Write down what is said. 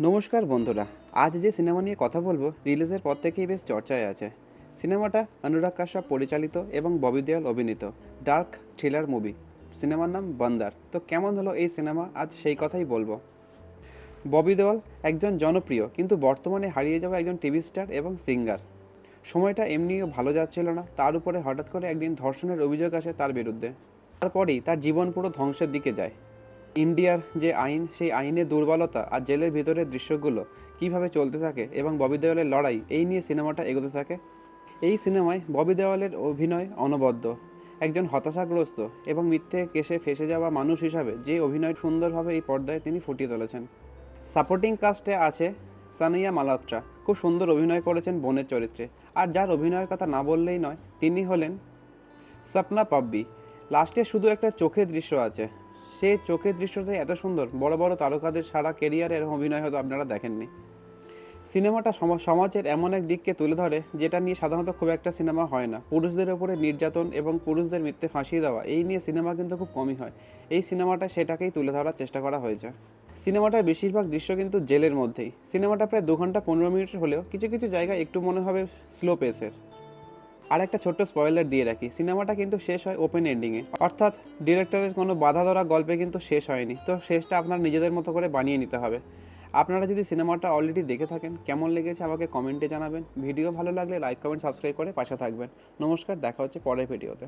নমস্কার বন্ধুরা। আজ যে সিনেমা নিয়ে কথা বলবো রিলিজের পর থেকেই বেশ চর্চায় আছে। সিনেমাটা অনুরাগ কাশ্যপ পরিচালিত এবং ববি দেওয়াল অভিনীত ডার্ক থ্রিলার মুভি। সিনেমার নাম বন্দার। তো কেমন হলো এই সিনেমা, আজ সেই কথাই বলবো। ববি দেওয়াল একজন জনপ্রিয় কিন্তু বর্তমানে হারিয়ে যাওয়া একজন টিভি স্টার এবং সিঙ্গার। সময়টা এমনিও ভালো যাচ্ছিল না, তার উপরে হঠাৎ করে একদিন ধর্ষণের অভিযোগ আসে তার বিরুদ্ধে। তারপরেই তার জীবন পুরো ধ্বংসের দিকে যায়। ইন্ডিয়ার যে আইন, সেই আইনের দুর্বলতা আর জেলের ভিতরের দৃশ্যগুলো কিভাবে চলতে থাকে এবং ববি দেওয়ালের লড়াই, এই নিয়ে সিনেমাটা এগোতে থাকে। এই সিনেমায় ববি দেওয়ালের অভিনয় অনবদ্য। একজন হতাশাগ্রস্ত এবং মিথ্যে কেসে ফেসে যাওয়া মানুষ হিসাবে যে অভিনয় সুন্দরভাবে এই পর্দায় তিনি ফুটিয়ে তুলেছেন। সাপোর্টিং কাস্টে আছে সানিয়া মালহোত্রা, খুব সুন্দর অভিনয় করেছেন বোনের চরিত্রে। আর যার অভিনয়ের কথা না বললেই নয়, তিনি হলেন সপনা পাব্বি। লাস্টে শুধু একটা চোখের দৃশ্য আছে, সে চোখের দৃশ্যটাই এত সুন্দর। বড় বড় তারকাদের সারা কেরিয়ারের অভিনয় হয়তো আপনারা দেখেননি। সিনেমাটা সমাজের এমন এক দিককে তুলে ধরে যেটা নিয়ে সাধারণত খুব একটা সিনেমা হয় না। পুরুষদের ওপরে নির্যাতন এবং পুরুষদের মিথ্যে ফাঁসিয়ে দেওয়া, এই নিয়ে সিনেমা কিন্তু খুব কমই হয়। এই সিনেমাটা সেটাকেই তুলে ধরার চেষ্টা করা হয়েছে। সিনেমাটার বেশিরভাগ দৃশ্য কিন্তু জেলের মধ্যেই। সিনেমাটা প্রায় 2 ঘন্টা 15 মিনিটের হলেও কিছু কিছু জায়গায় একটু মনে হবে স্লো পেসের। আর একটা ছোট্ট স্পয়লার দিয়ে রাখি, সিনেমাটা কিন্তু শেষ হয় ওপেন এন্ডিংয়ে, অর্থাৎ ডিরেক্টরের কোনো বাধা ধরা গল্পে কিন্তু শেষ হয়নি। তো শেষটা আপনার নিজেদের মতো করে বানিয়ে নিতে হবে। আপনারা যদি সিনেমাটা অলরেডি দেখে থাকেন, কেমন লেগেছে আমাকে কমেন্টে জানাবেন। ভিডিও ভালো লাগলে লাইক কমেন্ট সাবস্ক্রাইব করে পাশে থাকবেন। নমস্কার, দেখা হচ্ছে পরের ভিডিওতে।